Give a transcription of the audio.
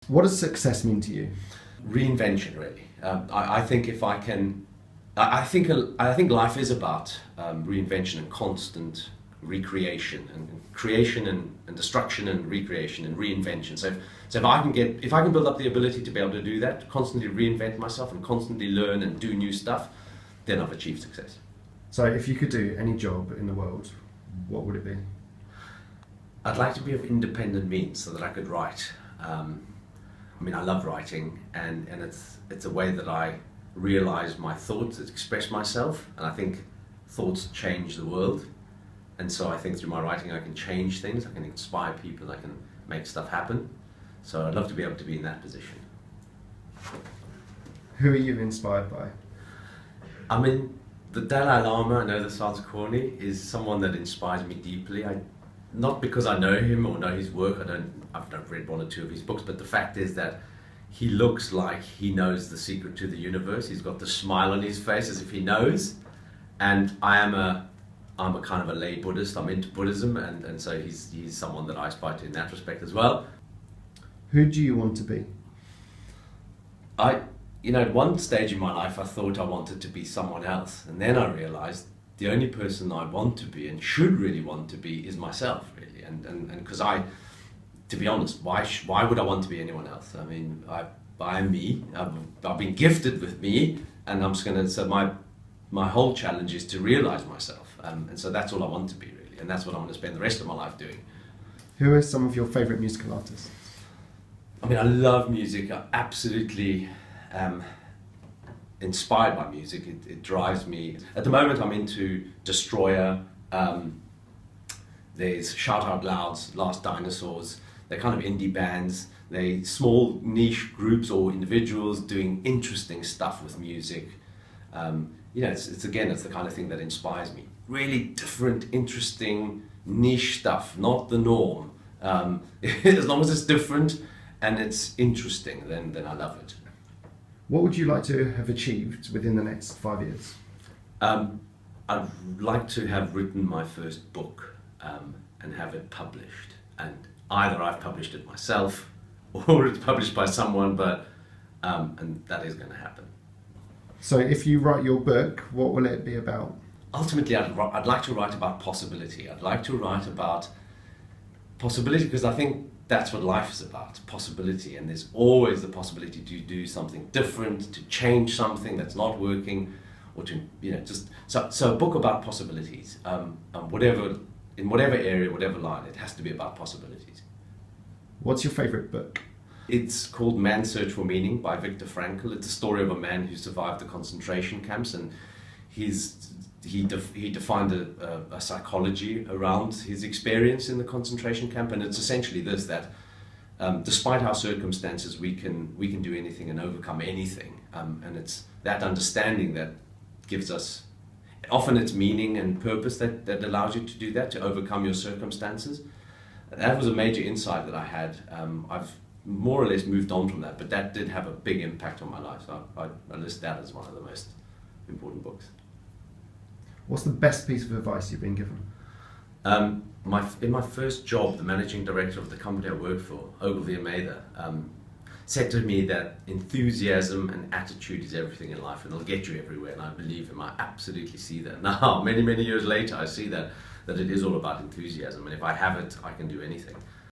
What does success mean to you? Reinvention, really. I think if I can, I think life is about reinvention and constant recreation and creation and destruction and recreation and reinvention. So if I can build up the ability to be able to do that, constantly reinvent myself and constantly learn and do new stuff, then I've achieved success. So if you could do any job in the world, what would it be? I'd like to be of independent means so that I could write. I love writing, and it's a way that I realize my thoughts, express myself, and I think thoughts change the world. And so I think through my writing I can change things, I can inspire people, I can make stuff happen. So I'd love to be able to be in that position. Who are you inspired by? The Dalai Lama, I know this sounds corny, is someone that inspires me deeply. Not because I know him or know his work, I've read one or two of his books, but the fact is that he looks like he knows the secret to the universe. He's got the smile on his face as if he knows. And I'm a kind of a lay Buddhist. I'm into Buddhism, and so he's someone that I aspire to in that respect as well. Who do you want to be? At one stage in my life, I thought I wanted to be someone else, and then I realized the only person I want to be and should really want to be is myself, really. And because to be honest, why would I want to be anyone else? I'm me. I've been gifted with me, and I'm just gonna. So my whole challenge is to realize myself, and so that's all I want to be, really, and that's what I'm going to spend the rest of my life doing. Who are some of your favourite musical artists? I love music. I absolutely inspired by music. It drives me. At the moment, I'm into Destroyer. There's Shout Out Loud's Last Dinosaurs. They're kind of indie bands. They small niche groups or individuals doing interesting stuff with music. It's the kind of thing that inspires me. Really different, interesting, niche stuff, not the norm. As long as it's different and it's interesting, then I love it. What would you like to have achieved within the next 5 years? I'd like to have written my first book and have it published. And either I've published it myself or it's published by someone, and that is going to happen. So if you write your book, what will it be about? Ultimately, I'd like to write about possibility. I'd like to write about possibility because I think that's what life is about, possibility. And there's always the possibility to do something different, to change something that's not working, or to, so a book about possibilities. In whatever area, whatever line, it has to be about possibilities. What's your favourite book? It's called Man's Search for Meaning by Viktor Frankl. It's a story of a man who survived the concentration camps, and he defined a psychology around his experience in the concentration camp. And it's essentially this, that despite our circumstances, we can do anything and overcome anything. And it's that understanding that gives us, often it's meaning and purpose that allows you to do that, to overcome your circumstances. That was a major insight that I had. I've more or less moved on from that, but that did have a big impact on my life. So I list that as one of the most important books. What's the best piece of advice you've been given? In my first job, the managing director of the company I worked for, Ogilvy and Mather, said to me that enthusiasm and attitude is everything in life, and it'll get you everywhere. And I believe him. I absolutely see that now. Many years later, I see that it is all about enthusiasm, and if I have it, I can do anything.